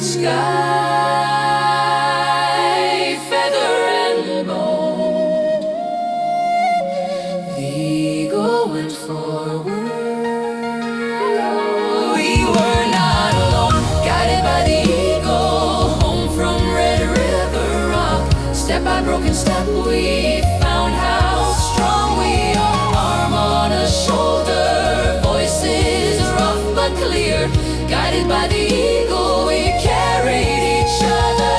sky, feather and bone. The eagle went forward. We were not alone, guided by the eagle, home from Red River Rock. Step by broken step, we found how strong we are. Arm on a shoulder, voices rough but clear. Guided by the eagle, we carried each other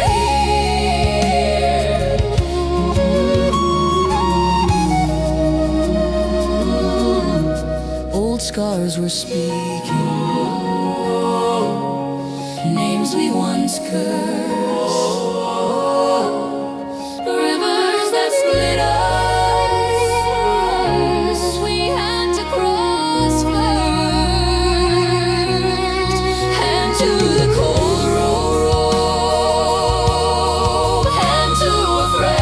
here. Old scars were speaking, names we once cursed, rivers that split us, we had to cross first. Hand to the cold road, hand to a friend.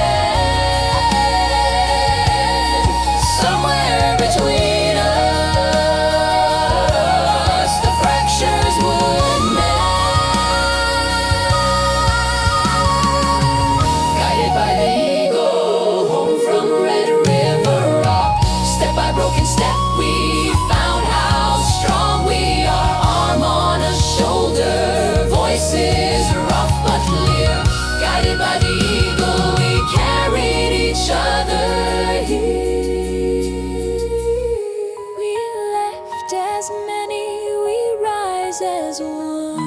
Somewhere between us, the fractures would mend. Guided by the eagle, home from Red River Rock. Step by broken step, we found how strong we are. Arm on a shoulder, voices rough but clear. Guided by the eagle, we carried each other here. We left as many, we rise as one.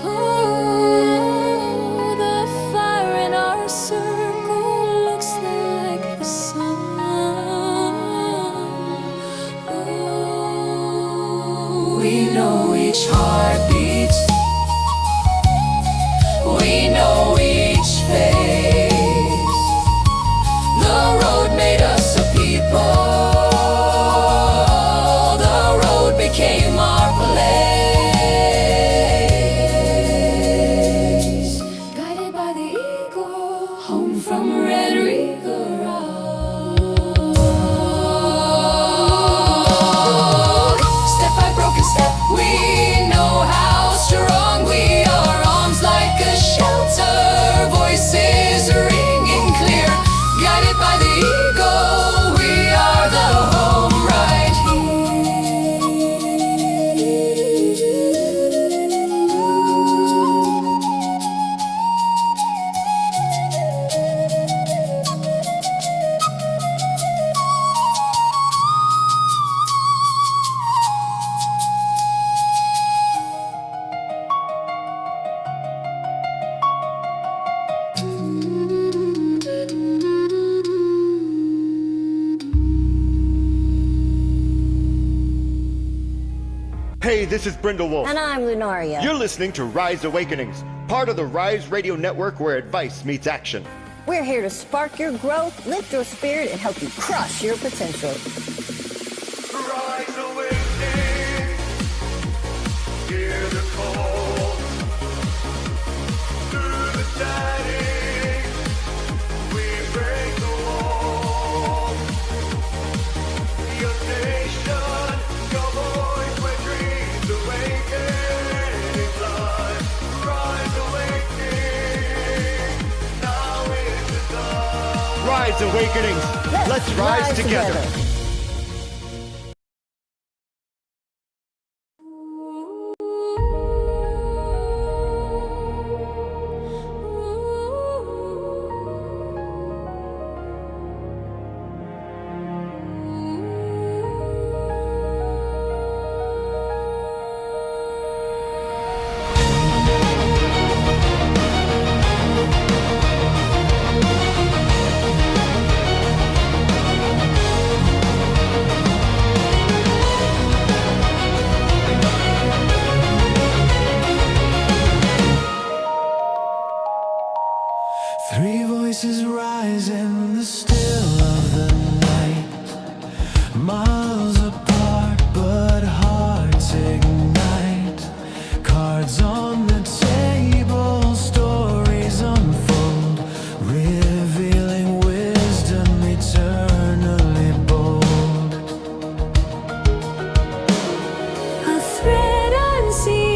Oh, the fire in our circle looks like the sun. Oh, we know each heartbeat, we know each face. The road made us a people, the road became our place. Guided by the eagle, home from Red River Rock. Step by broken step, we know how strong we are. Arms like a shelter, voices ringing clear. Guided by the eagle, we are the home right Hey, this is BrindleWolf. And I'm Lunaria. You're listening to Rise Awakenings, part of the Rise Radio Network where advice meets action. We're here to spark your growth, lift your spirit, and help you crush your potential. Rise awakening, hear the call. Through the static, we break the wall. Your station, your voice, where dreams awaken in life. Rise awakening, now is the time. Rise Awakenings. Let's rise together. Three voices rise in the still of the night, miles apart but hearts ignite. Cards on the table, stories unfold, revealing wisdom eternally bold. A thread unseen.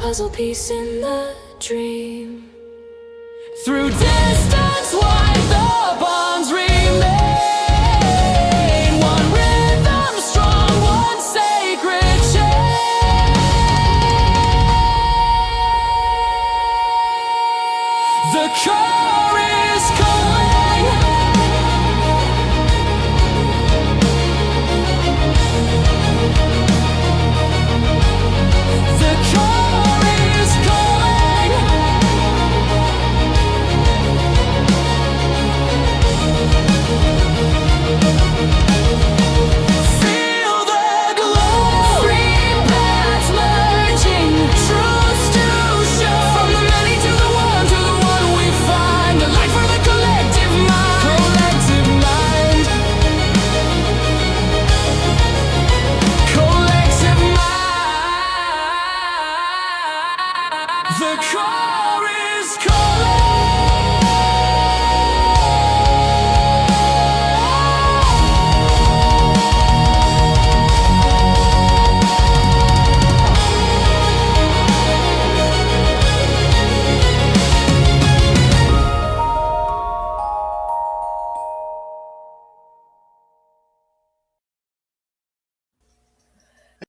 puzzle piece in the dream. Through distance wide, the bonds remain. One rhythm strong, one sacred chain. The car is calling. The car is calling. Feel the glow. Three paths merging, truths to show. From the many to the one we find. The light for the collective mind. Collective mind. Collective mind. The car is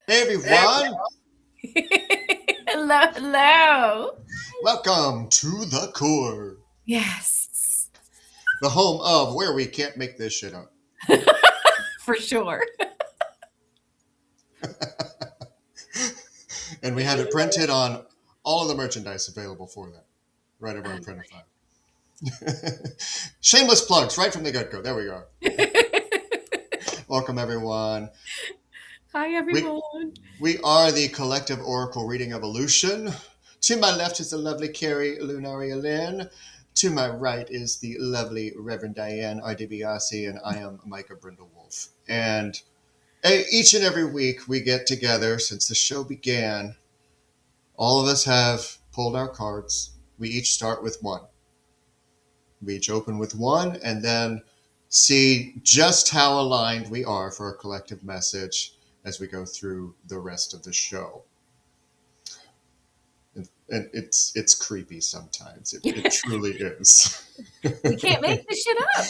Hey everyone, Hello, hello. welcome to the core, Yes, the home of where we can't make this shit up. for sure. And we have it printed on all of the merchandise available for that, right over on Printify. Shameless plugs right from the get-go. There we go. Welcome everyone. Hi, everyone. We are the collective oracle reading evolution. To my left is the lovely Karrie, Lunaria, Lynne. To my right is the lovely Reverend Diane R DeBiasi, and I am Michka BrindleWolf. And each and every week we get together since the show began. All of us have pulled our cards. We each start with one. We each open with one and then see just how aligned we are for a collective message as we go through the rest of the show. And it's creepy sometimes. It truly is. We can't make this shit up.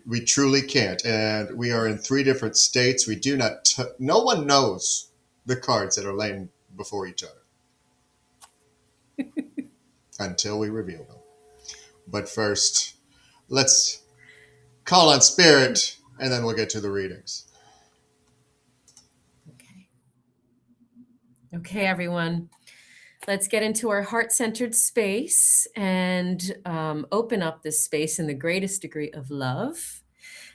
We truly can't. And we are in 3 different states. We do not, no one knows the cards that are laying before each other until we reveal them. But first, let's call on spirit and then we'll get to the readings. Okay, everyone. Let's get into our heart-centered space and open up this space in the greatest degree of love.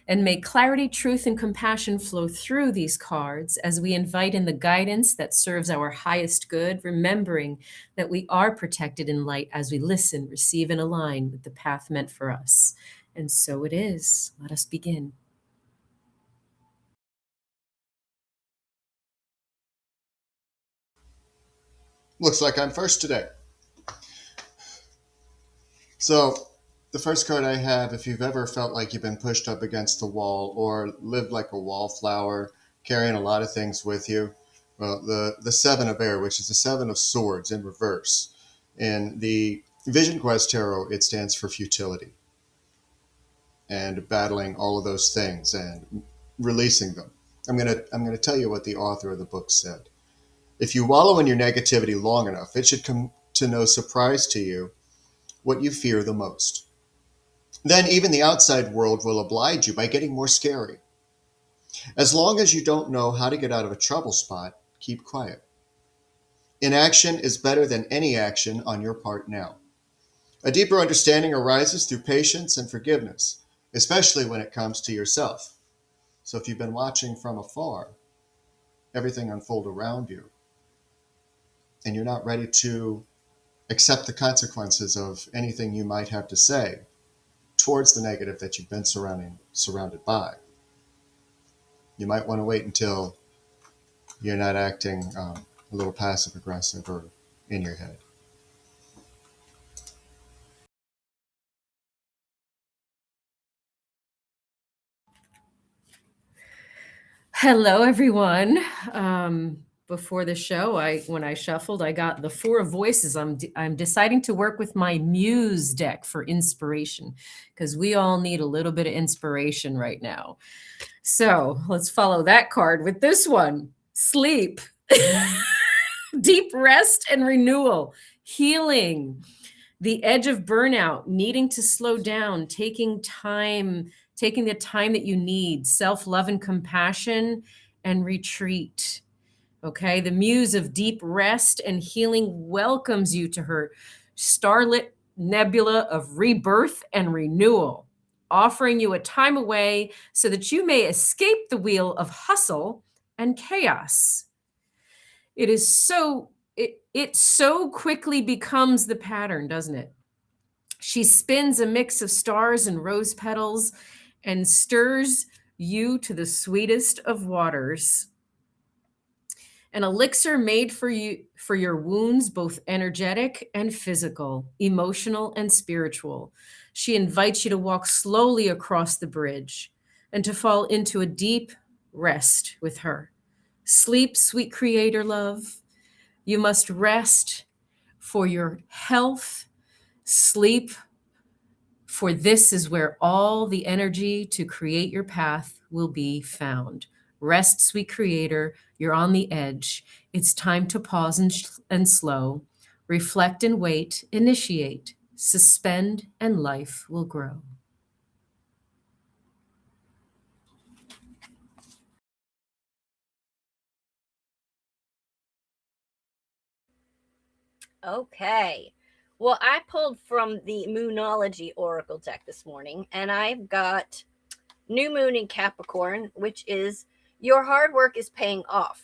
And may clarity, truth, and compassion flow through these cards as we invite in the guidance that serves our highest good, remembering that we are protected in light as we listen, receive, and align with the path meant for us. And so it is. Let us begin. Looks like I'm first today. So, the first card I have, if you've ever felt like you've been pushed up against the wall or lived like a wallflower, carrying a lot of things with you, well, the 7 of air, which is the 7 of swords in reverse. In the Vision Quest Tarot, it stands for futility and battling all of those things and releasing them. I'm gonna tell you what the author of the book said. If you wallow in your negativity long enough, it should come to no surprise to you what you fear the most. Then even the outside world will oblige you by getting more scary. As long as you don't know how to get out of a trouble spot, keep quiet. Inaction is better than any action on your part now. A deeper understanding arises through patience and forgiveness, especially when it comes to yourself. So if you've been watching from afar, everything unfold around you, and you're not ready to accept the consequences of anything you might have to say towards the negative that you've been surrounded by, you might want to wait until you're not acting a little passive aggressive or in your head. Hello, everyone. before the show, when I shuffled, I got the Four of Voices. I'm deciding to work with my Muse deck for inspiration, because we all need a little bit of inspiration right now. So let's follow that card with this one: sleep, deep rest and renewal, healing, the edge of burnout, needing to slow down, taking the time that you need, self-love and compassion, and retreat. Okay, the muse of deep rest and healing welcomes you to her starlit nebula of rebirth and renewal, offering you a time away so that you may escape the wheel of hustle and chaos. It so quickly becomes the pattern, doesn't it? She spins a mix of stars and rose petals and stirs you to the sweetest of waters. An elixir made for you, for your wounds, both energetic and physical, emotional and spiritual. She invites you to walk slowly across the bridge and to fall into a deep rest with her. Sleep, sweet creator love. You must rest for your health. Sleep, for this is where all the energy to create your path will be found. Rest, sweet creator, you're on the edge. It's time to pause and slow, reflect and wait, initiate, suspend, and life will grow. Okay. Well, I pulled from the Moonology Oracle deck this morning, and I've got New Moon in Capricorn, which is your hard work is paying off.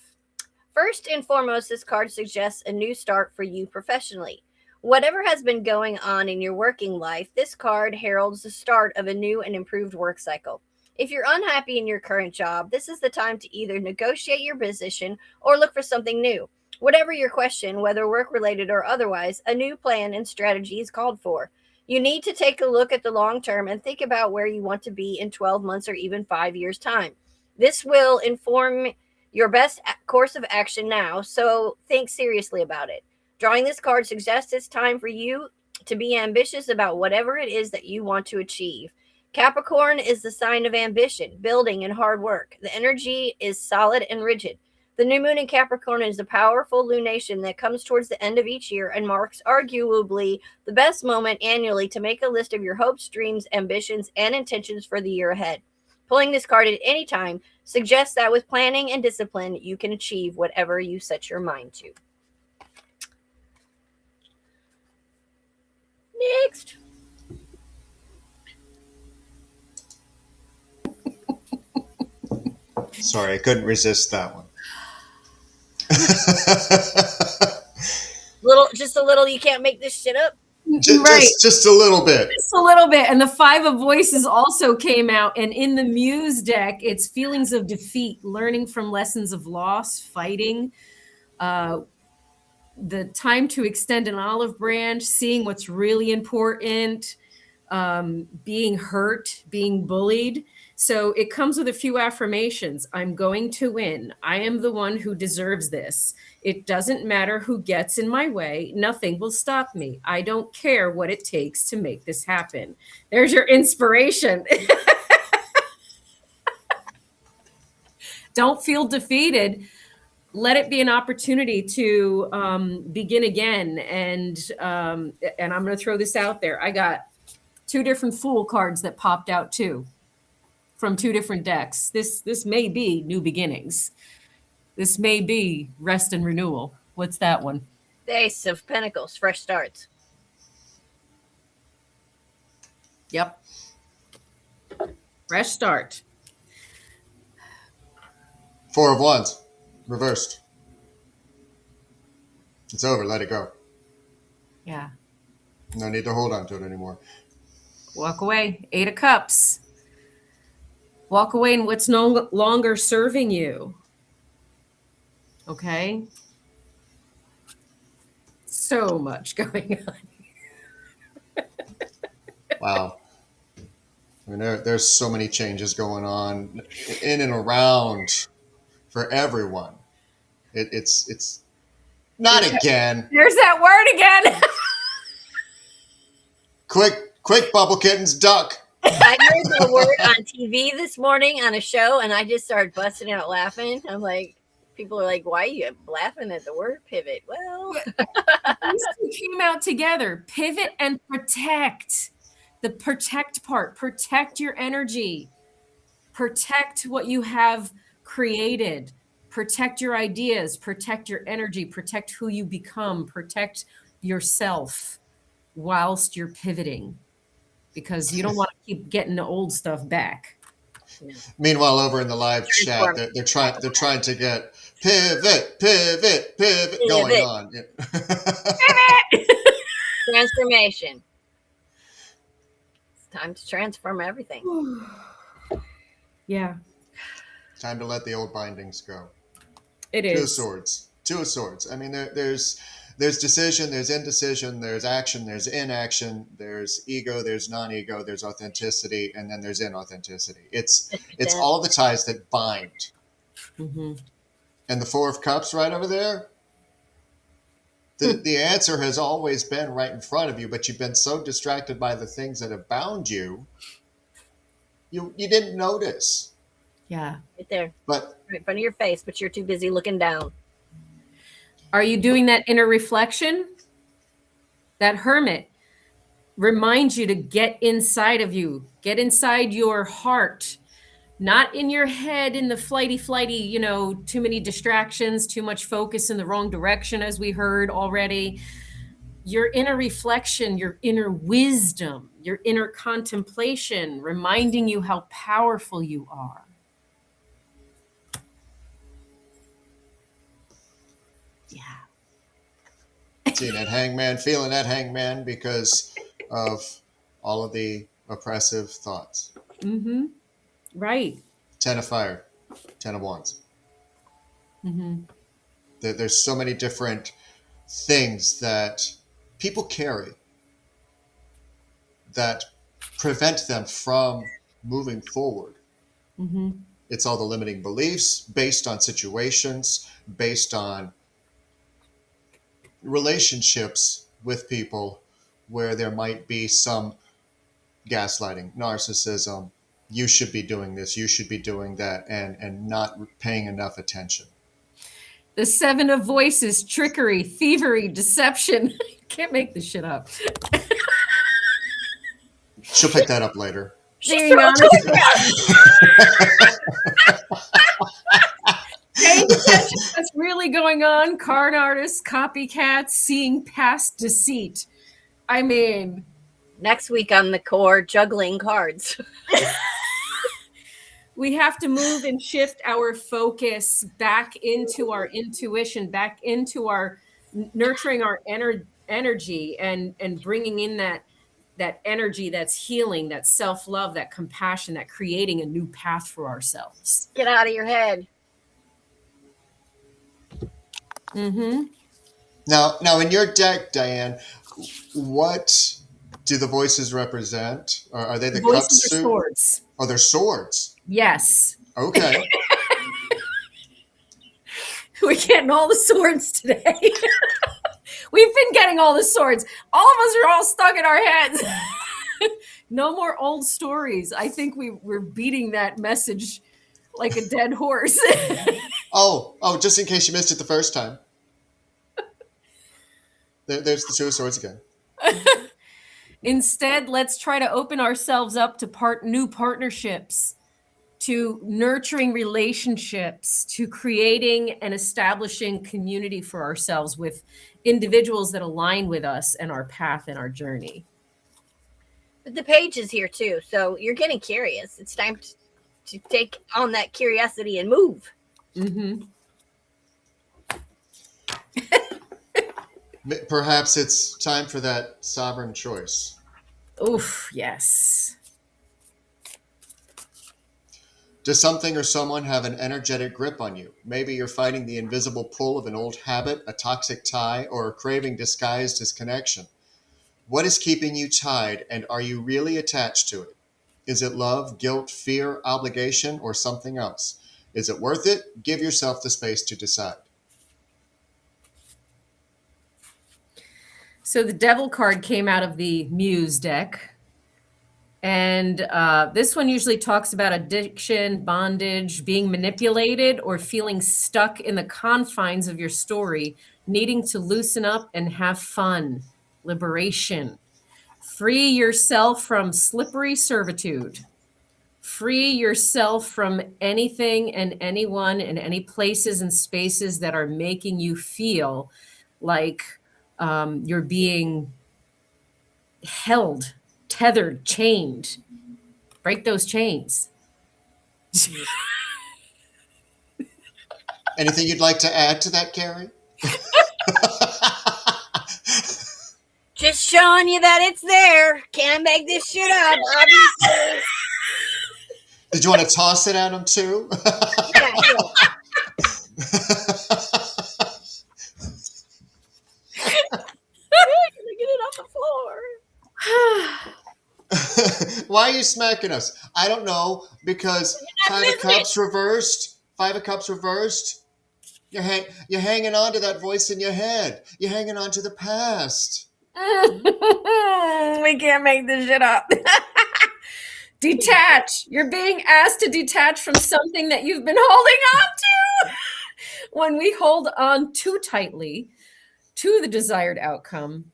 First and foremost, this card suggests a new start for you professionally. Whatever has been going on in your working life, this card heralds the start of a new and improved work cycle. If you're unhappy in your current job, this is the time to either negotiate your position or look for something new. Whatever your question, whether work related or otherwise, a new plan and strategy is called for. You need to take a look at the long term and think about where you want to be in 12 months or even 5 years' time. This will inform your best course of action now, so think seriously about it. Drawing this card suggests it's time for you to be ambitious about whatever it is that you want to achieve. Capricorn is the sign of ambition, building, and hard work. The energy is solid and rigid. The new moon in Capricorn is a powerful lunation that comes towards the end of each year and marks arguably the best moment annually to make a list of your hopes, dreams, ambitions, and intentions for the year ahead. Pulling this card at any time suggests that with planning and discipline, you can achieve whatever you set your mind to. Next. Sorry, I couldn't resist that one. Just a little, you can't make this shit up. Just a little bit. Just a little bit. And the Five of Voices also came out. And in the Muse deck, it's feelings of defeat, learning from lessons of loss, fighting, the time to extend an olive branch, seeing what's really important, being hurt, being bullied. So it comes with a few affirmations. I'm going to win. I am the one who deserves this. It doesn't matter who gets in my way. Nothing will stop me. I don't care what it takes to make this happen. There's your inspiration. Don't feel defeated. Let it be an opportunity to begin again. And I'm going to throw this out there. I got 2 different Fool cards that popped out too, from 2 different decks. This may be new beginnings. This may be rest and renewal. What's that one? The Ace of Pentacles, fresh starts. Yep. Fresh start. 4 of Wands, reversed. It's over. Let it go. Yeah. No need to hold on to it anymore. Walk away. 8 of Cups. Walk away in what's no longer serving you. Okay? So much going on. Wow. I mean, there's so many changes going on in and around for everyone. It's not again. There's that word again. Quick, bubble kittens, duck. I heard the word on TV this morning on a show, and I just started busting out laughing. I'm like, people are like, "Why are you laughing at the word pivot?" Well, These two came out together. Pivot and protect. The protect part. Protect your energy. Protect what you have created. Protect your ideas. Protect your energy. Protect who you become. Protect yourself whilst you're pivoting, because you don't want to keep getting the old stuff back. Meanwhile, over in the live chat, they're trying to get pivot going on. transformation. It's time to transform everything. Yeah, Time to let the old bindings go. it Two of is. Swords. Two of Swords. I mean, there's decision, there's indecision, there's action, there's inaction, there's ego, there's non-ego, there's authenticity, and then there's inauthenticity. It's all the ties that bind. Mm-hmm. And the Four of Cups right over there, the answer has always been right in front of you, but you've been so distracted by the things that have bound you, you didn't notice. Yeah. Right there, But right in front of your face, but you're too busy looking down. Are you doing that inner reflection? That hermit reminds you to get inside of you, get inside your heart, not in your head, in the flighty, too many distractions, too much focus in the wrong direction, as we heard already. Your inner reflection, your inner wisdom, your inner contemplation, reminding you how powerful you are. Yeah. seeing that hangman, feeling that hangman because of all of the oppressive thoughts. Mm-hmm. Right. 10 of fire, 10 of wands. Mm-hmm. There's so many different things that people carry that prevent them from moving forward. Mm-hmm. It's all the limiting beliefs based on situations, based on relationships with people where there might be some gaslighting, narcissism. You should be doing this, you should be doing that, and not paying enough attention. The Seven of Voices, trickery, thievery, deception. Can't make this shit up. She'll pick that up later. Being honest. Paying attention to what's really going on. Card artists, copycats, seeing past deceit. I mean, Next week on the core, juggling cards. we have to move and shift our focus back into our intuition, back into our nurturing our energy and bringing in that energy that's healing, that self-love, that compassion, that creating a new path for ourselves. Get out of your head. Mm-hmm. Now in your deck, Diane, what do the voices represent? Are they the cup Voices are suit? swords. Oh, they're swords. Yes. Okay. We're getting all the swords today. We've been getting all the swords. All of us are all stuck in our heads. No more old stories. I think we're beating that message like a dead horse. Oh, just in case you missed it the first time. There's the Two of Swords again. Instead, let's try to open ourselves up to new partnerships, to nurturing relationships, to creating and establishing community for ourselves with individuals that align with us and our path and our journey. But the page is here too, so you're getting curious. It's time to take on that curiosity and move. Mm-hmm. Perhaps it's time for that sovereign choice. Oof, yes. Does something or someone have an energetic grip on you? Maybe you're fighting the invisible pull of an old habit, a toxic tie, or a craving disguised as connection. What is keeping you tied, and are you really attached to it? Is it love, guilt, fear, obligation, or something else? Is it worth it? Give yourself the space to decide. So the Devil card came out of the Muse deck. And this one usually talks about addiction, bondage, being manipulated, or feeling stuck in the confines of your story, needing to loosen up and have fun. Liberation. Free yourself from slippery servitude. Free yourself from anything and anyone and any places and spaces that are making you feel like you're being held, tethered, chained. Break those chains. Anything you'd like to add to that, Karrie? Just showing you that it's there. Can't make this shit up, obviously. Did you want to toss it at him too? Yeah, yeah. Get it off the floor. Why are you smacking us? I don't know, because Five of Cups reversed. Five of Cups reversed. You're hanging on to that voice in your head. You're hanging on to the past. We can't make this shit up. Detach. You're being asked to detach from something that you've been holding on to. When we hold on too tightly to the desired outcome,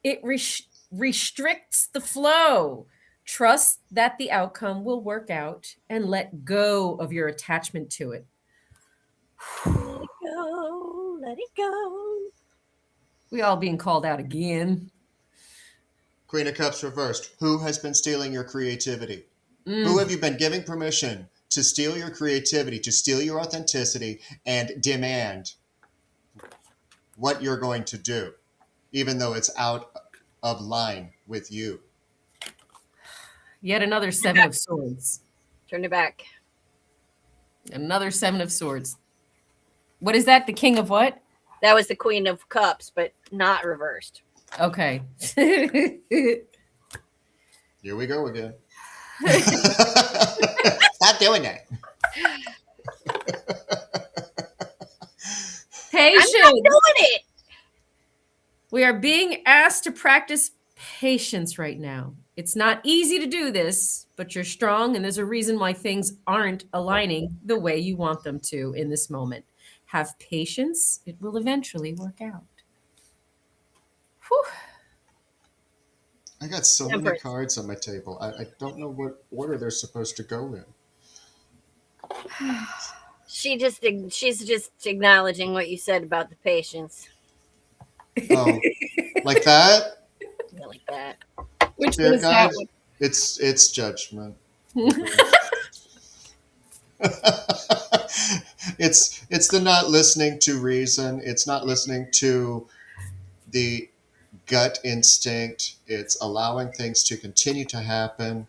it restricts the flow. Trust that the outcome will work out and let go of your attachment to it. Let it go. Let it go. We all being called out again. Queen of Cups reversed. Who has been stealing your creativity? Who have you been giving permission to steal your creativity, to steal your authenticity, and demand what you're going to do, even though it's out of line with you? Yet another Seven of Swords. Turn it back. Another Seven of Swords. What is that? The King of what? That was the Queen of Cups, but not reversed. Okay. Here we go again. Stop doing that. Patience. I'm not doing it. We are being asked to practice patience right now. It's not easy to do this, but you're strong, and there's a reason why things aren't aligning the way you want them to in this moment. Have patience. It will eventually work out. Whew. I got so many Empress. cards on my table. I don't know what order they're supposed to go in. She's just acknowledging what you said about the patience. Oh, like that? Yeah, like that. Which Dear one is that God, one? it's judgment. It's the not listening to reason. It's not listening to the gut instinct. It's allowing things to continue to happen,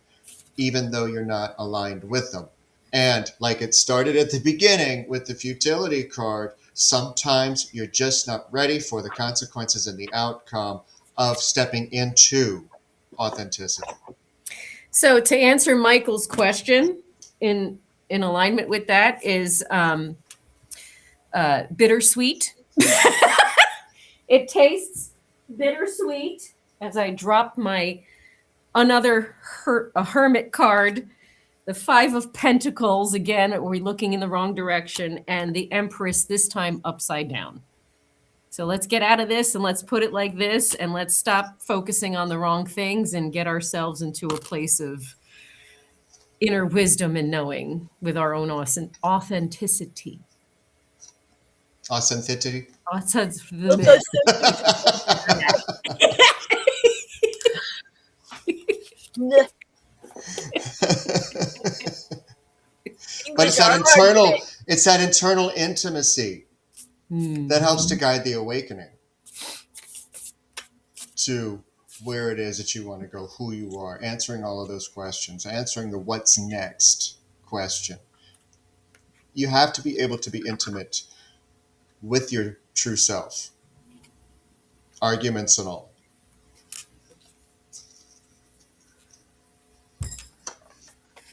even though you're not aligned with them. And like it started at the beginning with the futility card, sometimes you're just not ready for the consequences and the outcome of stepping into authenticity. So to answer Michael's question in alignment with that is bittersweet. It tastes bittersweet as I drop my another hermit card, the Five of Pentacles. Again, are we looking in the wrong direction? And the Empress, this time upside down. So let's get out of this and let's put it like this, and let's stop focusing on the wrong things and get ourselves into a place of inner wisdom and knowing with our own authenticity. Authenticity. But it's that internal intimacy that helps to guide the awakening to where it is that you want to go, who you are, answering all of those questions, answering the what's next question. You have to be able to be intimate with your true self, arguments and all.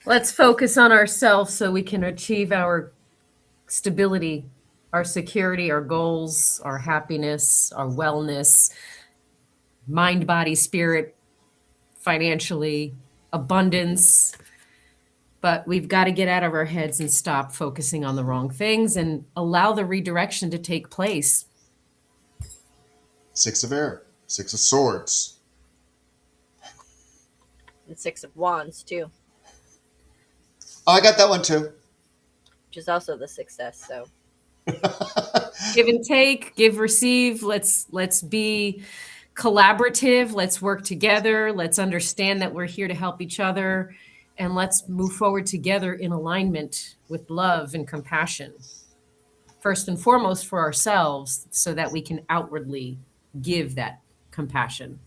Let's focus on ourselves so we can achieve our stability, our security, our goals, our happiness, our wellness. mind, body, spirit, financially, abundance. But we've got to get out of our heads and stop focusing on the wrong things and allow the redirection to take place. 6 of air, 6 of swords. And 6 of wands too, Oh, I got that one too. which is also the success. So Give and take, give, receive. Let's be collaborative. Let's work together. Let's understand that we're here to help each other, and let's move forward together in alignment with love and compassion. First and foremost for ourselves, so that we can outwardly give that compassion.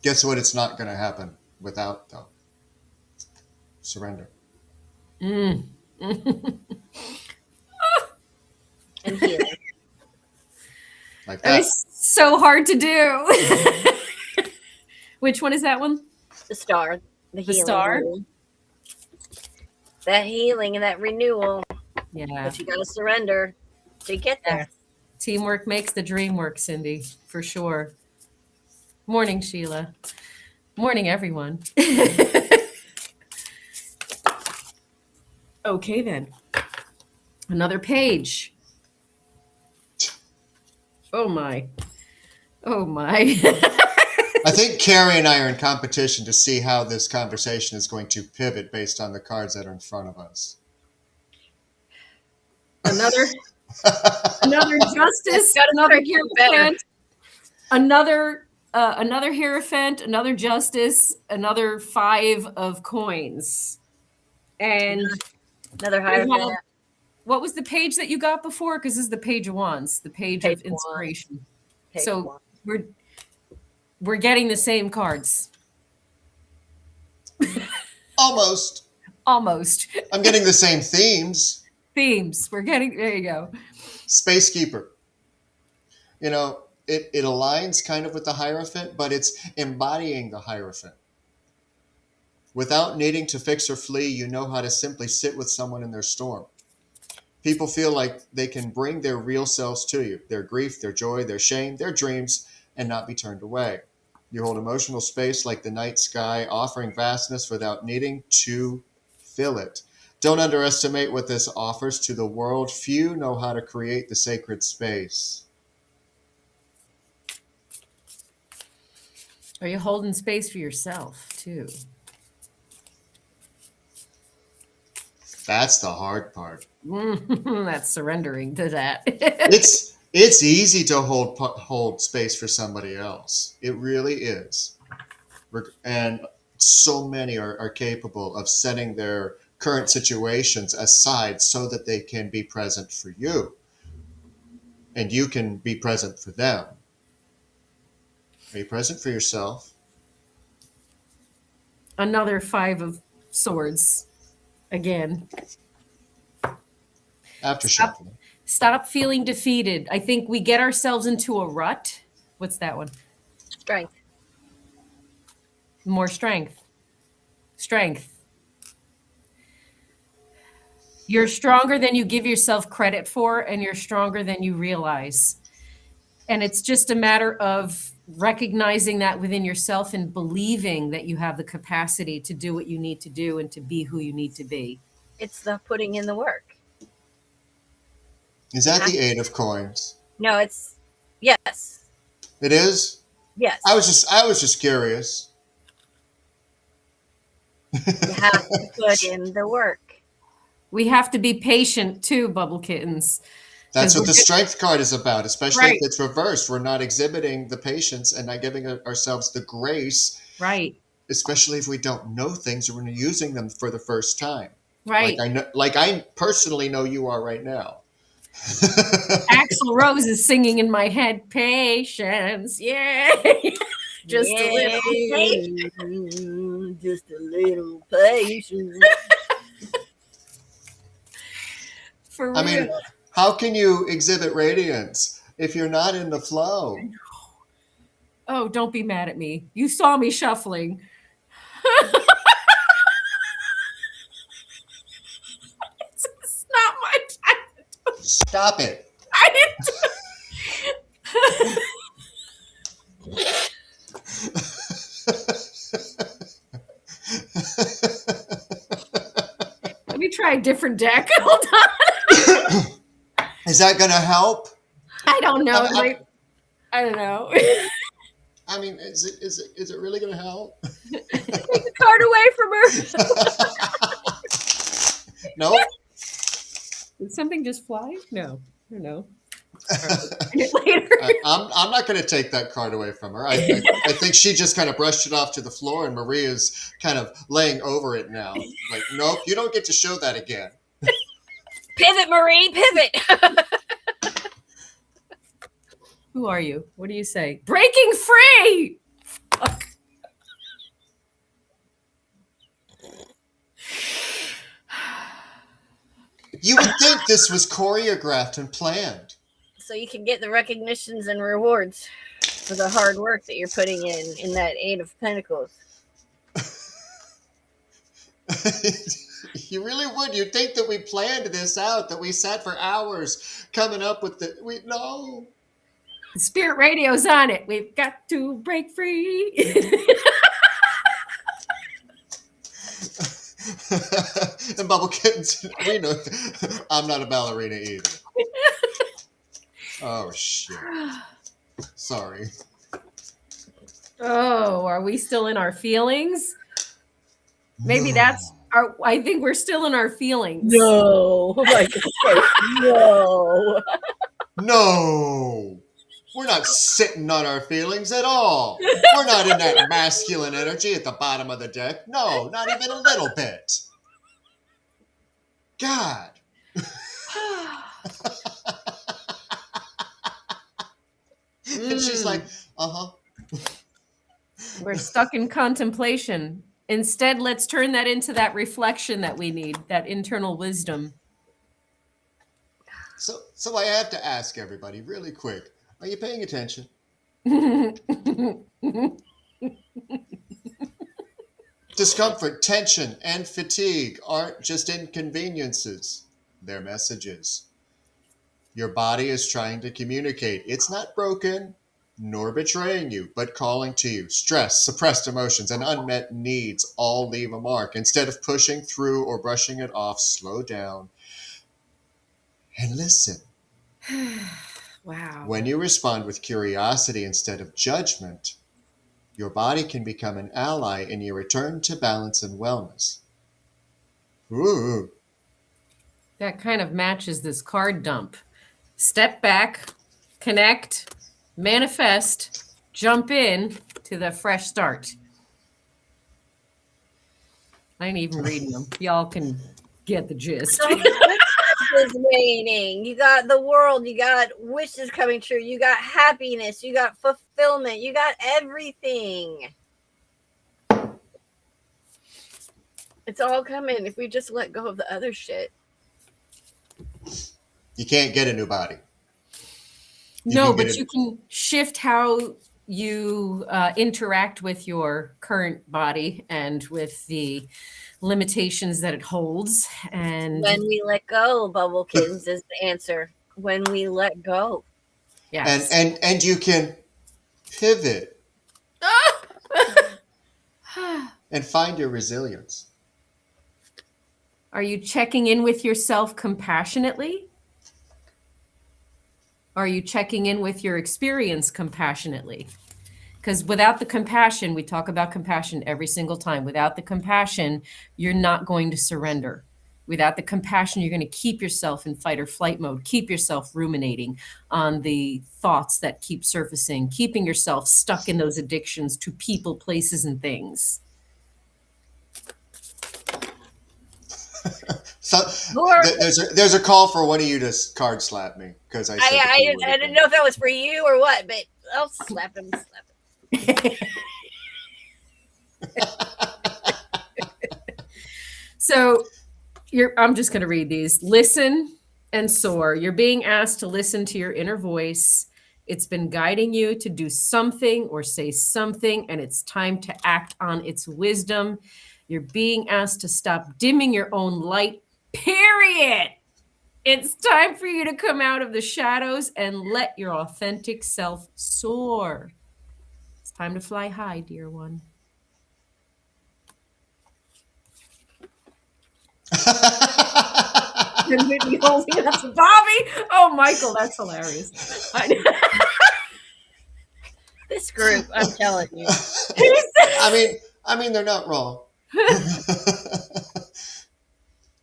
Guess what? It's not going to happen without, though. Surrender. and healing. Like That that. is so hard to do. Which one is that one? The star, the healing. star? Rule. That healing and that renewal. Yeah. But you got to surrender to get there. Teamwork makes the dream work, Cindy, for sure. Morning, Sheila. Morning, everyone. Okay, then. Another page. Oh, my. Oh, my. I think Karrie and I are in competition to see how this conversation is going to pivot based on the cards that are in front of us. Another justice, Gotta another start getting better. hierophant, another hierophant, another justice, another 5 of coins. And Another higher. we have- what was the page that you got before? Because this is the page of wands, the page Page of of wands. inspiration. Page So one. we're getting the same cards. Almost. Almost. I'm getting the same themes. Themes. We're getting, there you go. Space Keeper. You know, it aligns kind of with the Hierophant, but it's embodying the Hierophant. Without needing to fix or flee, you know how to simply sit with someone in their storm. People feel like they can bring their real selves to you, their grief, their joy, their shame, their dreams, and not be turned away. You hold emotional space like the night sky, offering vastness without needing to fill it. Don't underestimate what this offers to the world. Few know how to create the sacred space. Are you holding space for yourself, too? That's the hard part. That's surrendering to that. It's easy to hold space for somebody else. It really is. And so many are capable of setting their current situations aside so that they can be present for you. And you can be present for them. Are you present for yourself? Another 5 of swords. Again. After shuffling. Stop feeling defeated. I think we get ourselves into a rut. What's that one? Strength. More strength. Strength. You're stronger than you give yourself credit for, and you're stronger than you realize. And it's just a matter of recognizing that within yourself and believing that you have the capacity to do what you need to do and to be who you need to be. It's the putting in the work. Is that the 8 of coins? No, it's yes. It is? Yes. I was just curious. You have to put in the work. We have to be patient too, Bubble Kittens. That's 'Cause what the strength card is about, especially Right. if it's reversed. We're not exhibiting the patience and not giving ourselves the grace, Right, especially if we don't know things or we're using them for the first time. right. Like I personally know you are right now. Axl Rose is singing in my head, patience, yay. Just a little patience. Just a little patience. for real. I mean, how can you exhibit radiance if you're not in the flow? Oh, don't be mad at me. You saw me shuffling. It's not my time. Stop it. I didn't. try a different deck. Hold on. Is that going to help? I don't know. I- I don't know. I mean, is it really going to help? Take the card away from her. Nope. Did something just fly? No. I don't know. Later. I'm not going to take that card away from her. I think she just kind of brushed it off to the floor, and Maria's kind of laying over it now. Like, nope, you don't get to show that again. Pivot, Marie, pivot. Who are you? What do you say? Breaking free! Fuck. You would think this was choreographed and planned. So you can get the recognitions and rewards for the hard work that you're putting in that Eight of Pentacles. You really would. You'd think that we planned this out, that we sat for hours coming up with no. Spirit radio's on it. We've got to break free. And Bubble Kittens, we know I'm not a ballerina either. Oh, shit. Sorry. Oh, are we still in our feelings? Maybe that's our. I think we're still in our feelings. No. Oh my God. No. No. We're not sitting on our feelings at all. We're not in that masculine energy at the bottom of the deck. No, not even a little bit. God. And she's like, We're stuck in contemplation. Instead, let's turn that into that reflection that we need, that internal wisdom. So I have to ask everybody really quick. Are you paying attention? Discomfort, tension, and fatigue aren't just inconveniences. They're messages. Your body is trying to communicate. It's not broken, nor betraying you, but calling to you. Stress, suppressed emotions, and unmet needs all leave a mark. Instead of pushing through or brushing it off, slow down and listen. Wow. When you respond with curiosity instead of judgment, your body can become an ally in your return to balance and wellness. Ooh. That kind of matches this card dump. Step back, connect, manifest, jump in to the fresh start. I ain't even reading them. Y'all can get the gist. Is waning. You got the world. You got wishes coming true. You got happiness. You got fulfillment. You got everything. It's all coming if we just let go of the other shit. You can't get a new body. No, but you can shift how you interact with your current body and with the limitations that it holds. And when we let go, Bubble Kittens is the answer. When we let go. Yes. And you can pivot and find your resilience. Are you checking in with yourself compassionately? Are you checking in with your experience compassionately? Because without the compassion, we talk about compassion every single time. Without the compassion, you're not going to surrender. Without the compassion, you're going to keep yourself in fight or flight mode, keep yourself ruminating on the thoughts that keep surfacing, keeping yourself stuck in those addictions to people, places, and things. So there's a call for one of you to card slap me because I didn't know if that was for you or what, but I'll slap him. So I'm just going to read these. Listen and soar. You're being asked to listen to your inner voice. It's been guiding you to do something or say something, and it's time to act on its wisdom. You're being asked to stop dimming your own light, period. It's time for you to come out of the shadows and let your authentic self soar. It's time to fly high, dear one. And Whitney holding up to Bobby. Oh, Michael, that's hilarious. This group, I'm telling you. I mean, they're not wrong.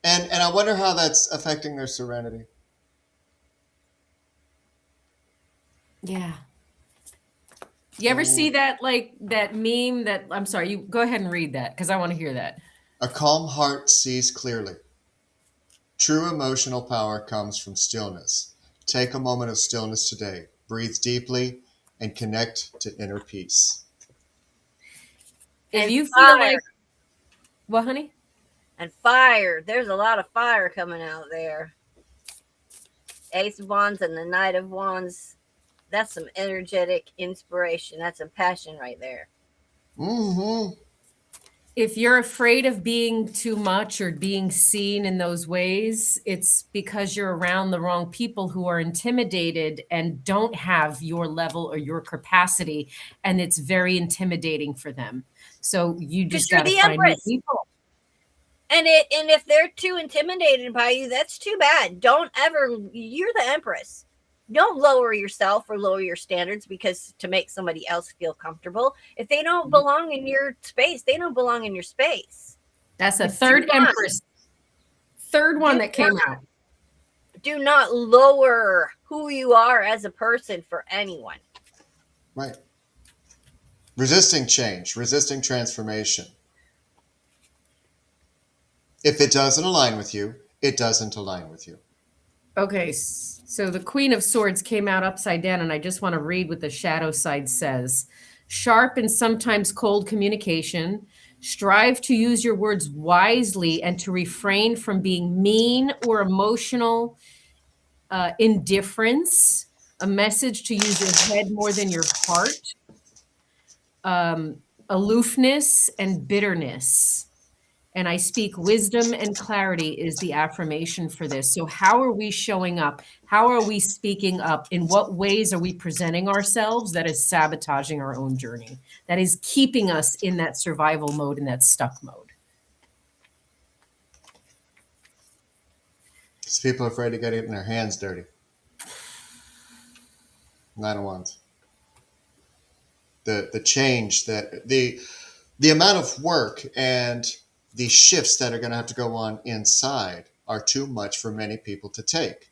And I wonder how that's affecting their serenity. Yeah. You ever see that, like, that meme that, I'm sorry, you go ahead and read that because I want to hear that. A calm heart sees clearly. True emotional power comes from stillness. Take a moment of stillness today. Breathe deeply and connect to inner peace. If And you feel fire. like, what, honey? And fire. There's a lot of fire coming out there. Ace of Wands and the Knight of Wands. That's some energetic inspiration. That's some passion right there. Mm-hmm. If you're afraid of being too much or being seen in those ways, it's because you're around the wrong people who are intimidated and don't have your level or your capacity, and it's very intimidating for them. So you just got to you're the find new Empress. people. And if they're too intimidated by you, that's too bad. Don't ever. You're the Empress. Don't lower yourself or lower your standards because to make somebody else feel comfortable. If they don't belong in your space, they don't belong in your space. That's a But third do not- Empress. Third one do that came not- out. Do not lower who you are as a person for anyone. Right. Resisting change, resisting transformation. If it doesn't align with you, it doesn't align with you. Okay, so the Queen of Swords came out upside down, and I just want to read what the shadow side says. Sharp and sometimes cold communication. Strive to use your words wisely and to refrain from being mean or emotional. Indifference. A message to use your head more than your heart. Aloofness and bitterness. And I speak wisdom and clarity is the affirmation for this. So how are we showing up? How are we speaking up? In what ways are we presenting ourselves that is sabotaging our own journey? That is keeping us in that survival mode and that stuck mode. Because people are afraid of getting their hands dirty. Nine of Wands. The change that the amount of work and the shifts that are going to have to go on inside are too much for many people to take.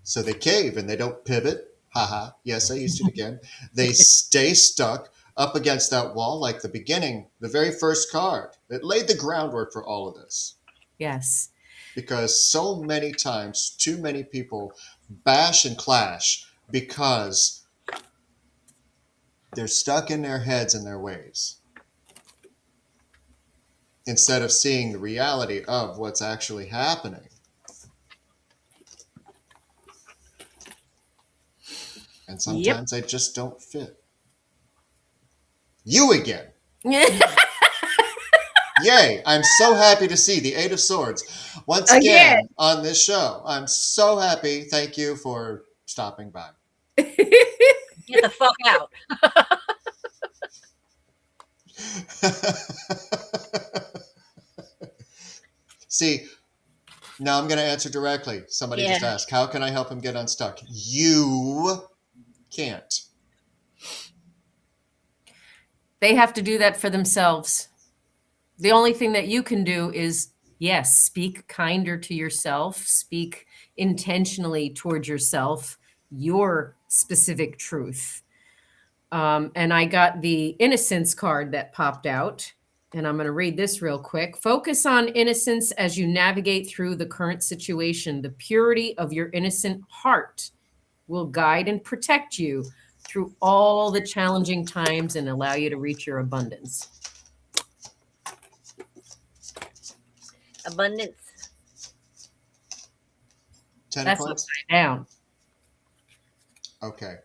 So they cave and they don't pivot. Haha. Yes, I used it again. They stay stuck up against that wall like the beginning, the very first card. It laid the groundwork for all of this. Yes. Because so many times, too many people bash and clash because they're stuck in their heads and their ways, instead of seeing the reality of what's actually happening. And sometimes they just don't fit. You again. Yay. I'm so happy to see the Eight of Swords once again on this show. I'm so happy. Thank you for stopping by. Get the fuck out. See, now I'm going to answer directly. Somebody just asked, how can I help him get unstuck? You can't. They have to do that for themselves. The only thing that you can do is, yes, speak kinder to yourself, speak intentionally towards yourself, your specific truth. And I got the innocence card that popped out, and I'm going to read this real quick. Focus on innocence as you navigate through the current situation. The purity of your innocent heart will guide and protect you through all the challenging times and allow you to reach your abundance. Abundance. That's upside down. Okay.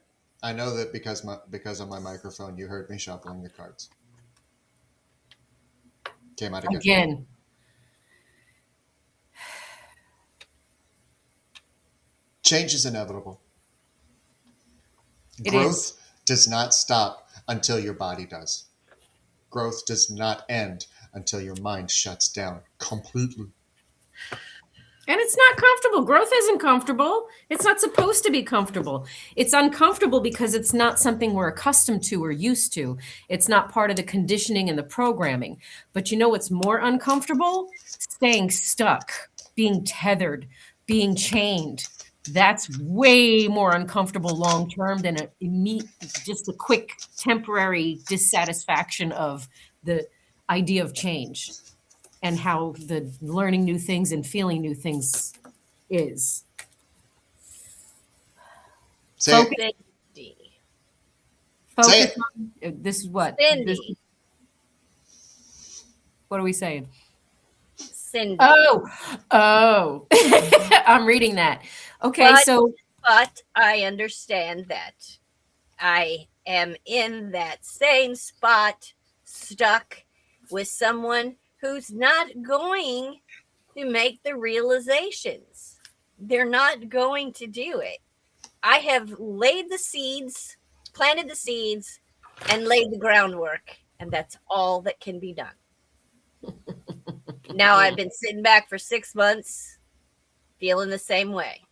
I know that because of my microphone, you heard me shuffling the cards. Came out again. Change is inevitable. Growth does not stop until your body does. Growth does not end until your mind shuts down completely. And it's not comfortable. Growth isn't comfortable. It's not supposed to be comfortable. It's uncomfortable because it's not something we're accustomed to or used to. It's not part of the conditioning and the programming. But you know what's more uncomfortable? Staying stuck, being tethered, being chained. That's way more uncomfortable long term than just a quick temporary dissatisfaction of the idea of change and how the learning new things and feeling new things is. Say it. Focus, Cindy. focus Say it. on, this is what? Cindy. What are we saying? Cindy. Oh, I'm reading that. Okay, But I understand that I am in that same spot, stuck with someone who's not going to make the realizations. They're not going to do it. I have laid the seeds, planted the seeds, and laid the groundwork, and that's all that can be done. Now I've been sitting back for 6 months, feeling the same way.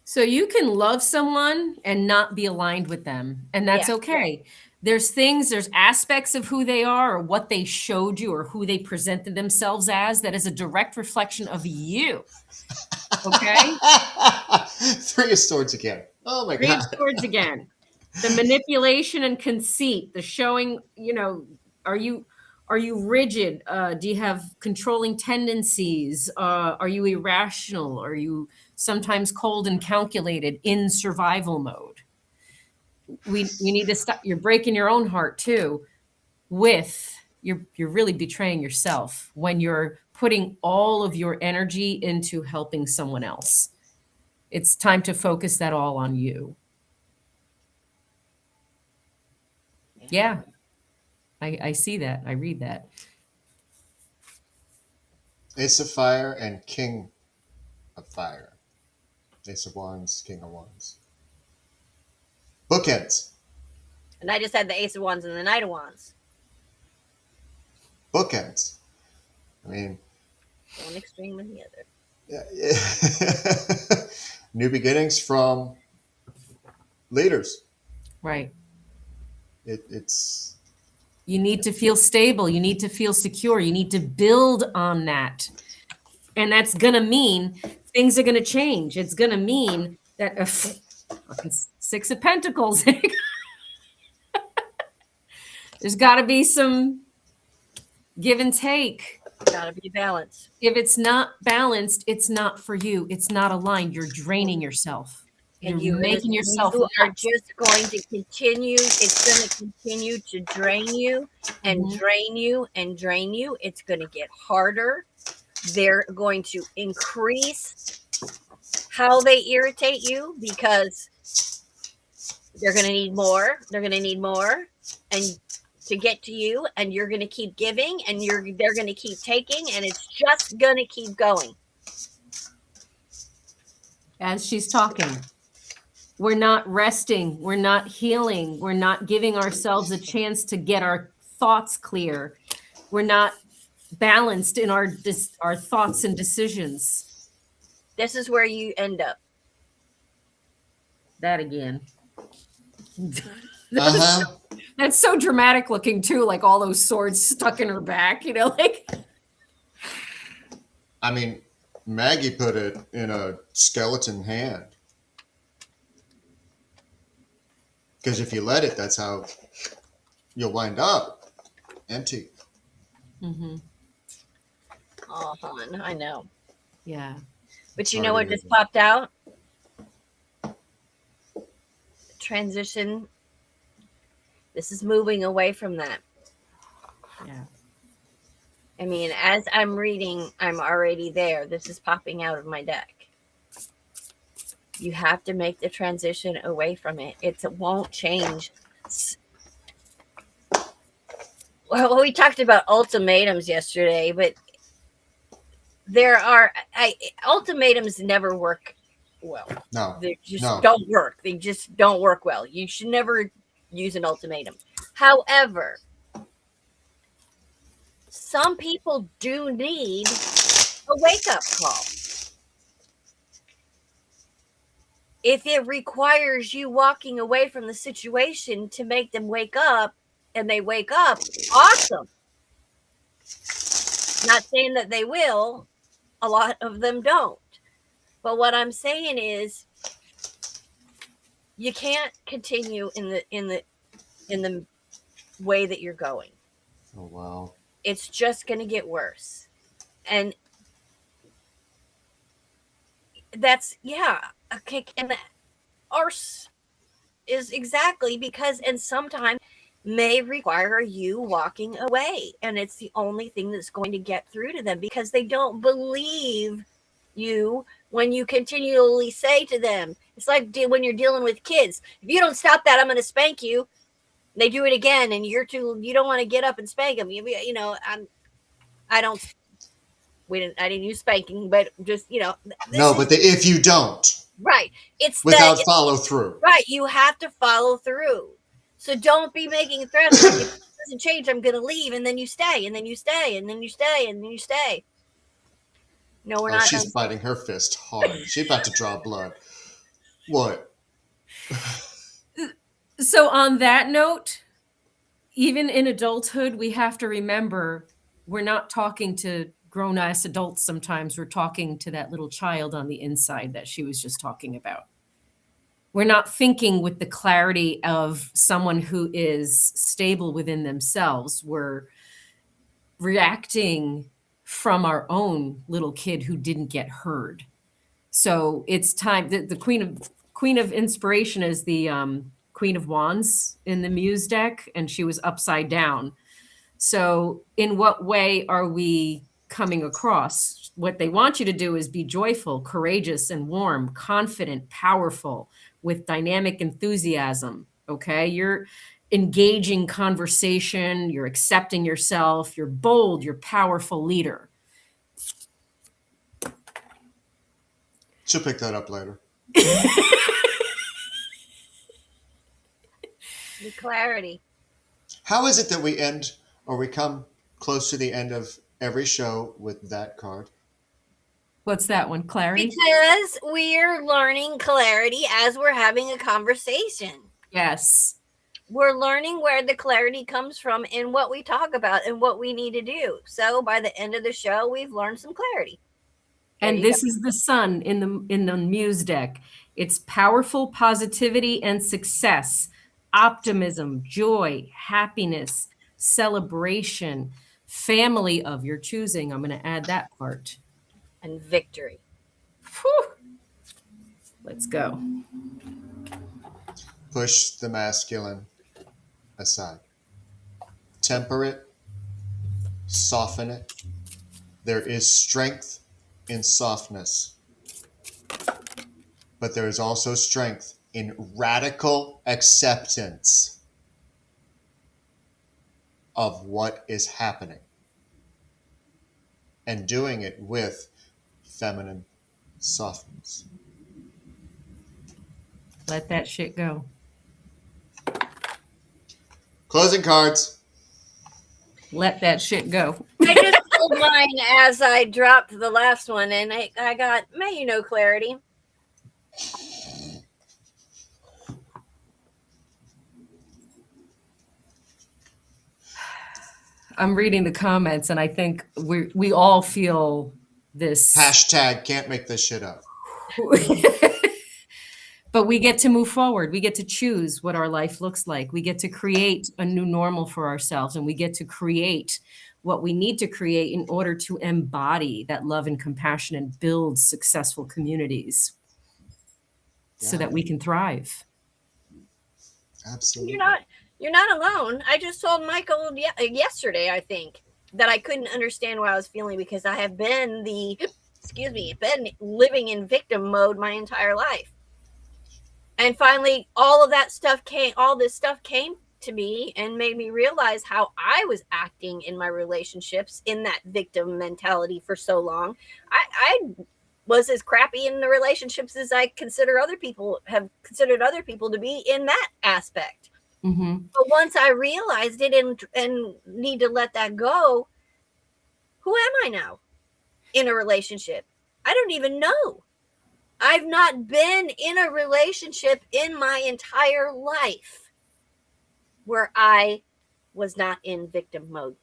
so you can love someone and not be aligned with them, and that's Yeah. okay. There's aspects of who they are or what they showed you or who they presented themselves as that is a direct reflection of you. Okay? Three of Swords again. Oh my Three of God. Swords again. The manipulation and conceit, the showing, are you rigid? Do you have controlling tendencies? Are you irrational? Are you sometimes cold and calculated in survival mode? You need to stop. You're breaking your own heart too. You're really betraying yourself when you're putting all of your energy into helping someone else. It's time to focus that all on you. Yeah, I see that. I read that. Ace of Fire and King of Fire. Ace of Wands, King of Wands. Bookends. And I just had the Ace of Wands and the Knight of Wands. Bookends. I mean, One extreme and the other. yeah. New beginnings from leaders. Right. It's You need to feel stable. You need to feel secure. You need to build on that. And that's going to mean things are going to change. It's going to mean that Six of Pentacles. There's got to be some give and take. Gotta be balanced. If it's not balanced, it's not for you. It's not aligned. You're draining yourself. And You're making yourself you are nuts. just going to continue. It's going to continue to drain you and Mhm. drain you and drain you. It's going to get harder. They're going to increase how they irritate you because they're going to need more. They're going to need more, and to get to you, and you're going to keep giving, and they're going to keep taking, and it's just going to keep going. As she's talking, we're not resting. We're not healing. We're not giving ourselves a chance to get our thoughts clear. We're not balanced in our thoughts and decisions. This is where you end up. That again. uh-huh. That's so dramatic looking too, like all those swords stuck in her back, like. I mean, Maggie put it in a skeleton hand. Because if you let it, that's how you'll wind up empty. Mm-hmm. Oh, hon, I know. Yeah. But you Sorry know what to hear just that. popped out? Transition. This is moving away from that. Yeah. I mean, as I'm reading, I'm already there. This is popping out of my deck. You have to make the transition away from it. It won't change. Well, we talked about ultimatums yesterday, but ultimatums never work well. No. They just No. don't work. They just don't work well. You should never use an ultimatum. However, some people do need a wake-up call. If it requires you walking away from the situation to make them wake up and they wake up, awesome. Not saying that they will, a lot of them don't. But what I'm saying is you can't continue in the way that you're going. Oh, wow. It's just going to get worse. And that's, yeah, okay. And ours is exactly because, and sometimes may require you walking away. And it's the only thing that's going to get through to them because they don't believe you when you continually say to them, it's like when you're dealing with kids. If you don't stop that, I'm going to spank you. They do it again, and you don't want to get up and spank them. You know, I didn't use spanking, but just, you know. No, but if you don't. Right. It's without follow through. Right. You have to follow through. So don't be making threats. Like, if it doesn't change, I'm going to leave. And then you stay, and then you stay, and then you stay, and then you stay. No, we're not. She's biting her fist hard. She's about to draw blood. What? So on that note, even in adulthood, we have to remember we're not talking to grown-ass adults sometimes. We're talking to that little child on the inside that she was just talking about. We're not thinking with the clarity of someone who is stable within themselves. We're reacting from our own little kid who didn't get heard. So it's time. The Queen of Inspiration is the Queen of Wands in the Muse deck, and she was upside down. So in what way are we coming across? What they want you to do is be joyful, courageous, and warm, confident, powerful, with dynamic enthusiasm. Okay, you're engaging conversation, you're accepting yourself, you're bold, you're powerful leader. She'll pick that up later. The clarity. How is it that we end, or we come close to the end of every show with that card? What's that one, clarity? Because we're learning clarity as we're having a conversation. Yes. We're learning where the clarity comes from in what we talk about and what we need to do. So by the end of the show, we've learned some clarity. And this is the sun in the Muse deck. It's powerful positivity and success, optimism, joy, happiness, celebration, family of your choosing. I'm going to add that part. And victory. Whew. Let's go. Push the masculine aside. Temper it. Soften it. There is strength in softness. But there is also strength in radical acceptance of what is happening. And doing it with feminine softness. Let that shit go. Closing cards. Let that shit go. I just pulled mine as I dropped the last one, and I got, may you know, clarity. I'm reading the comments, and I think we all feel this. Hashtag can't make this shit up. But we get to move forward. We get to choose what our life looks like. We get to create a new normal for ourselves, and we get to create what we need to create in order to embody that love and compassion and build successful communities so that we can thrive. Absolutely. You're not alone. I just told Michael yesterday, I think, that I couldn't understand what I was feeling because I have been been living in victim mode my entire life. And finally, all this stuff came to me and made me realize how I was acting in my relationships in that victim mentality for so long. I was as crappy in the relationships as I have considered other people to be in that aspect. Mm-hmm. But once I realized it and need to let that go, Who am I now in a relationship? I don't even know. I've not been in a relationship in my entire life where I was not in victim mode.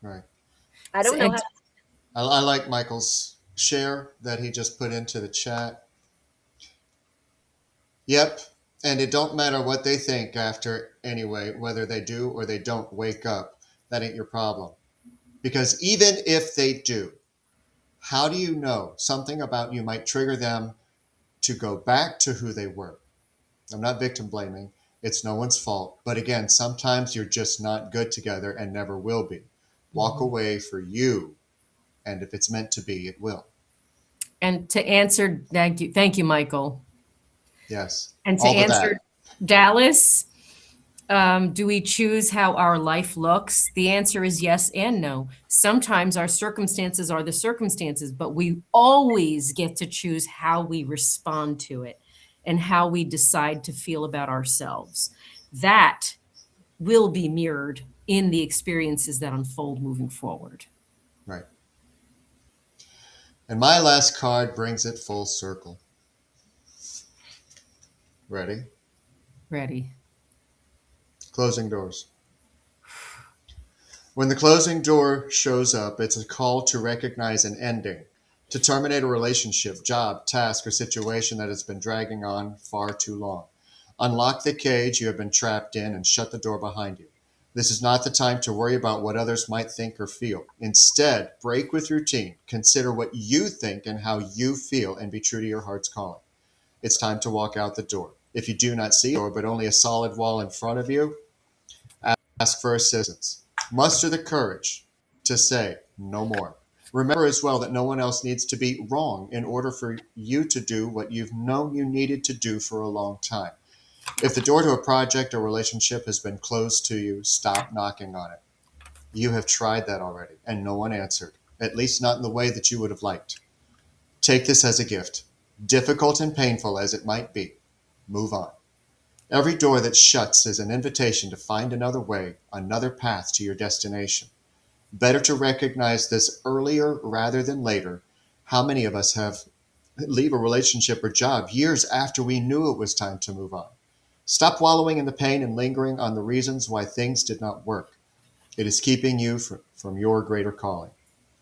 Right. I don't know And- how. I like Michael's share that he just put into the chat. Yep. And it don't matter what they think after anyway, whether they do or they don't wake up. That ain't your problem. Because even if they do, how do you know something about you might trigger them to go back to who they were? I'm not victim blaming. It's no one's fault. But again, sometimes you're just not good together and never will be. Walk away for you. And if it's meant to be, it will. And to answer, thank you, Michael. Yes. And to All of answer that. Dallas, do we choose how our life looks? The answer is yes and no. Sometimes our circumstances are the circumstances, but we always get to choose how we respond to it and how we decide to feel about ourselves. That will be mirrored in the experiences that unfold moving forward. Right. And my last card brings it full circle. Ready? Ready. Closing doors. When the closing door shows up, it's a call to recognize an ending, to terminate a relationship, job, task, or situation that has been dragging on far too long. Unlock the cage you have been trapped in and shut the door behind you. This is not the time to worry about what others might think or feel. Instead, break with routine, consider what you think and how you feel, and be true to your heart's calling. It's time to walk out the door. If you do not see a door, but only a solid wall in front of you, ask for assistance. Muster the courage to say no more. Remember as well that no one else needs to be wrong in order for you to do what you've known you needed to do for a long time. If the door to a project or relationship has been closed to you, stop knocking on it. You have tried that already, and no one answered, at least not in the way that you would have liked. Take this as a gift. Difficult and painful as it might be, move on. Every door that shuts is an invitation to find another way, another path to your destination. Better to recognize this earlier rather than later. How many of us have leave a relationship or job years after we knew it was time to move on? Stop wallowing in the pain and lingering on the reasons why things did not work. It is keeping you from your greater calling.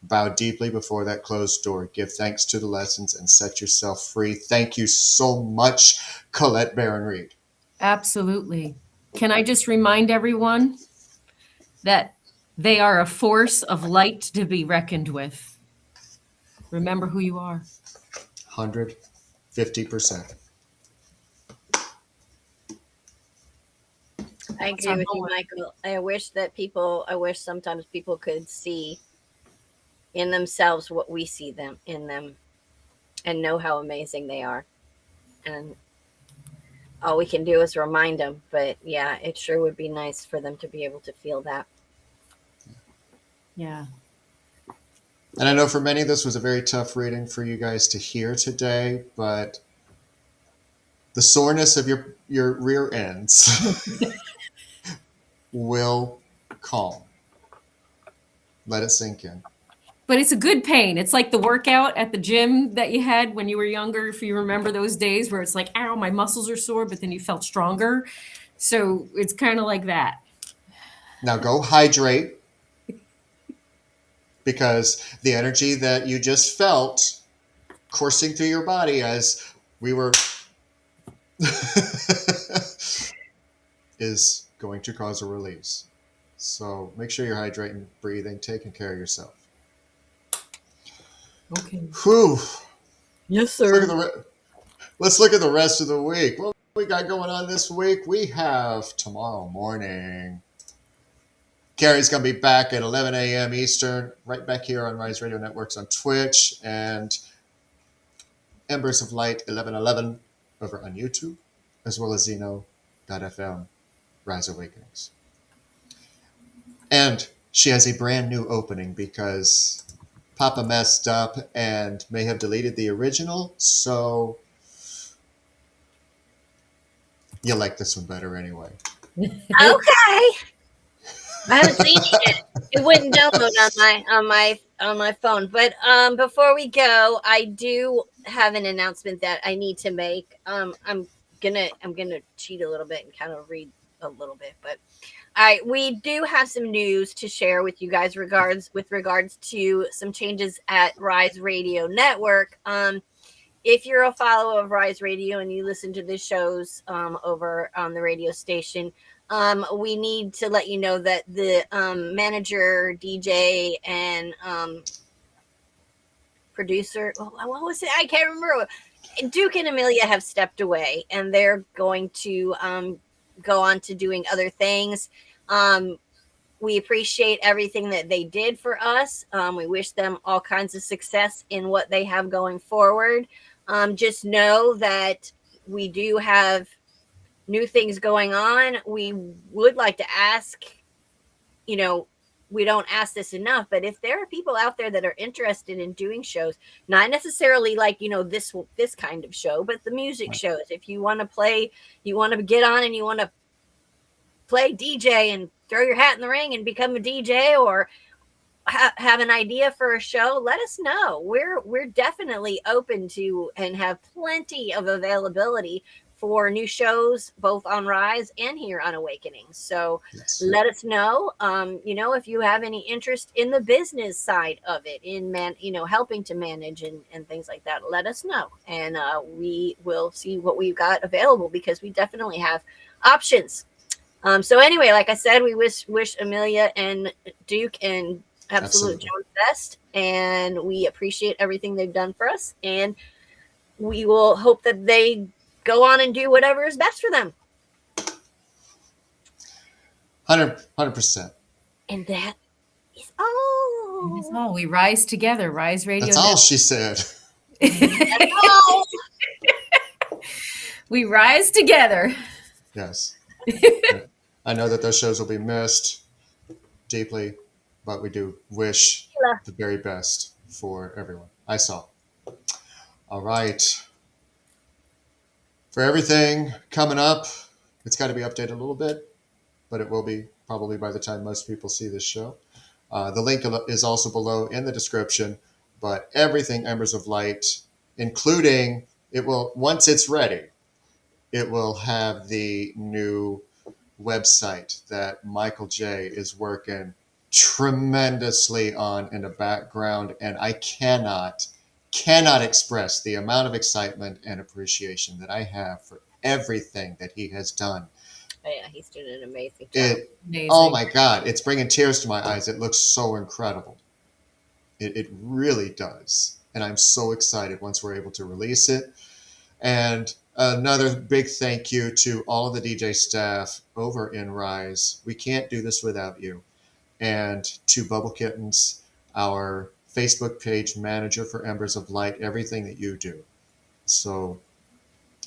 Bow deeply before that closed door. Give thanks to the lessons and set yourself free. Thank you so much, Colette Barron-Reed. Absolutely. Can I just remind everyone that they are a force of light to be reckoned with? Remember who you are. 150%. I agree with you, Michael. I wish sometimes people could see in themselves what we see them in them and know how amazing they are. And all we can do is remind them. But yeah, it sure would be nice for them to be able to feel that. Yeah. And I know for many, this was a very tough reading for you guys to hear today, but the soreness of your rear ends will calm. Let it sink in. But it's a good pain. It's like the workout at the gym that you had when you were younger, if you remember those days where it's like, ow, my muscles are sore, but then you felt stronger. So it's kind of like that. Now go hydrate, because the energy that you just felt coursing through your body as we were is going to cause a release. So make sure you're hydrating, breathing, taking care of yourself. Okay. Whew. Yes, Let's look at the rest of the week. What we got going on this week? We have tomorrow morning. Karrie's going to be back at 11 a.m. Eastern, right back here on Rise Radio Networks on Twitch, and Embers of Light 1111 over on YouTube, as well as Zeno.fm, Rise Awakenings. And she has a brand new opening because Papa messed up and may have deleted the original, so you'll like this one better anyway. Okay. I haven't seen it yet. It wouldn't download on my phone. But before we go, I do have an announcement that I need to make. I'm gonna cheat a little bit and kind of read a little bit, but we do have some news to share with you guys with regards to some changes at Rise Radio Network. If you're a follower of Rise Radio and you listen to the shows over on the radio station, we need to let you know that the manager, DJ, and producer, what was it? I can't remember. Duke and Amelia have stepped away, and they're going to go on to doing other things. We appreciate everything that they did for us. We wish them all kinds of success in what they have going forward. Just know that we do have new things going on. We would like to ask, we don't ask this enough, but if there are people out there that are interested in doing shows, not necessarily like, this kind of show, but the music shows, if you want to play, you want to get on and you want to play DJ and throw your hat in the ring and become a DJ, or have an idea for a show, let us know. We're definitely open to and have plenty of availability for new shows, both on Rise and here on Awakening. So let us know. If you have any interest in the business side of it, in helping to manage and things like that, let us know. And we will see what we've got available, because we definitely have options. So anyway, like I said, we wish Amelia and Duke and Absolute Jones best, and we appreciate everything they've done for us, and we will hope that they go on and do whatever is best for them. 100%. And that is all. That's all. We rise together. Rise Radio. That's all she said. That's all. We rise together. Yes. I know that those shows will be missed deeply, but we do wish the very best for everyone. I saw. All right. For everything coming up, it's got to be updated a little bit, but it will be probably by the time most people see this show. The link is also below in the description, but everything Embers of Light, including, it will, once it's ready, it will have the new website that Michael J is working tremendously on in the background, and I cannot express the amount of excitement and appreciation that I have for everything that he has done. Oh, yeah, he's doing an amazing job. Amazing. Oh my God, it's bringing tears to my eyes. It looks so incredible. It really does. And I'm so excited once we're able to release it. And another big thank you to all of the DJ staff over in Rise. We can't do this without you. And to Bubble Kittens, our Facebook page manager for Embers of Light, everything that you do. So,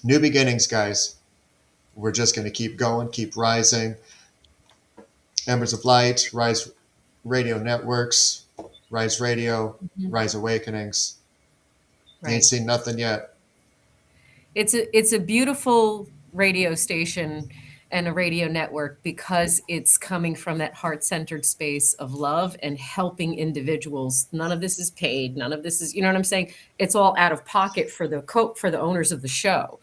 new beginnings, guys. We're just going to keep going, keep rising. Embers of Light, Rise Radio Networks, Rise Radio, Rise Awakenings. Right. Ain't seen nothing yet. It's a beautiful radio station and a radio network, because it's coming from that heart-centered space of love and helping individuals. None of this is paid. None of this is, you know what I'm saying? It's all out of pocket for the owners of the show.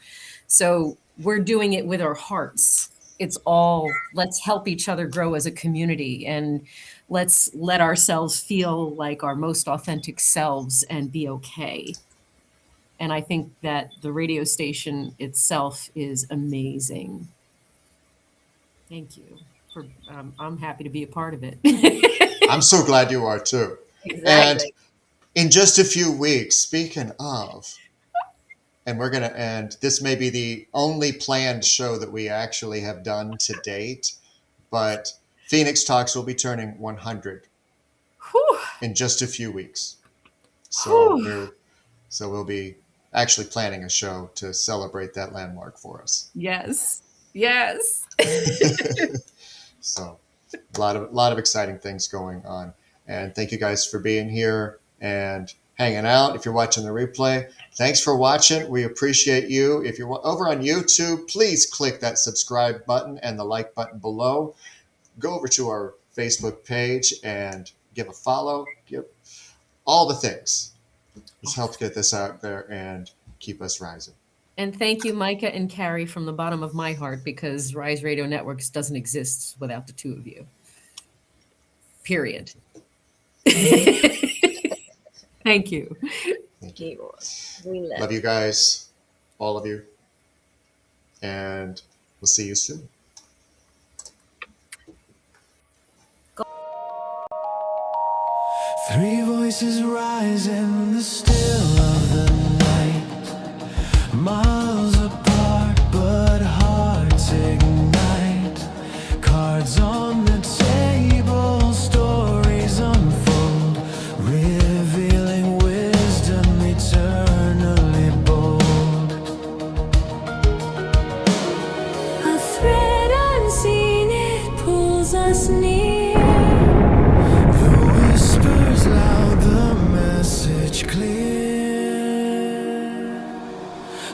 So we're doing it with our hearts. It's all, let's help each other grow as a community, and let's let ourselves feel like our most authentic selves and be okay. And I think that the radio station itself is amazing. Thank you. I'm happy to be a part of it. I'm so glad you are too. Exactly. And in just a few weeks, speaking of, and we're going to end, this may be the only planned show that we actually have done to date, but Phoenix Talks will be turning 100 in just a few weeks. So we'll be actually planning a show to celebrate that landmark for us. Yes. So a lot of exciting things going on. And thank you guys for being here and hanging out. If you're watching the replay, thanks for watching. We appreciate you. If you're over on YouTube, please click that subscribe button and the like button below. Go over to our Facebook page and give a follow. Give all the things. Let's help get this out there and keep us rising. And thank you, Michka and Karrie, from the bottom of my heart, because Rise Radio Networks doesn't exist without the two of you. Period. Thank you. Thank you. We Love you guys, all of you. And we'll see you soon. Three voices rise in the still of the night, miles apart but hearts ignite. Cards on the table, stories unfold, revealing wisdom eternally bold. A thread unseen, it pulls us near. The whispers loud, the message clear.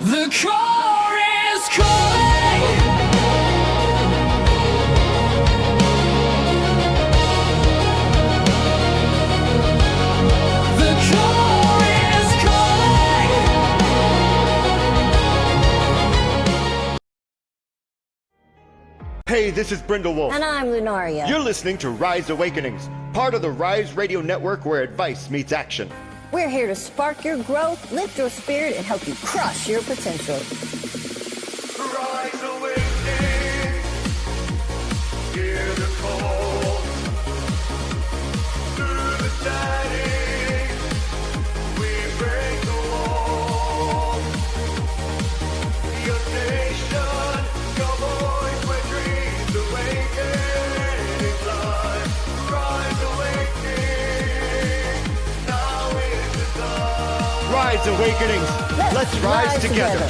The core is calling. The core is calling. Hey, this is BrindleWolf. And I'm Lunaria. You're listening to Rise Awakenings, part of the Rise Radio Network where advice meets action. We're here to spark your growth, lift your spirit, and help you crush your potential. Rise awakening, hear the call. Through the static, we break the wall. Your station, your voice where dreams awaken. Life, rise awakening, now is the time. Rise Awakenings, let's rise together.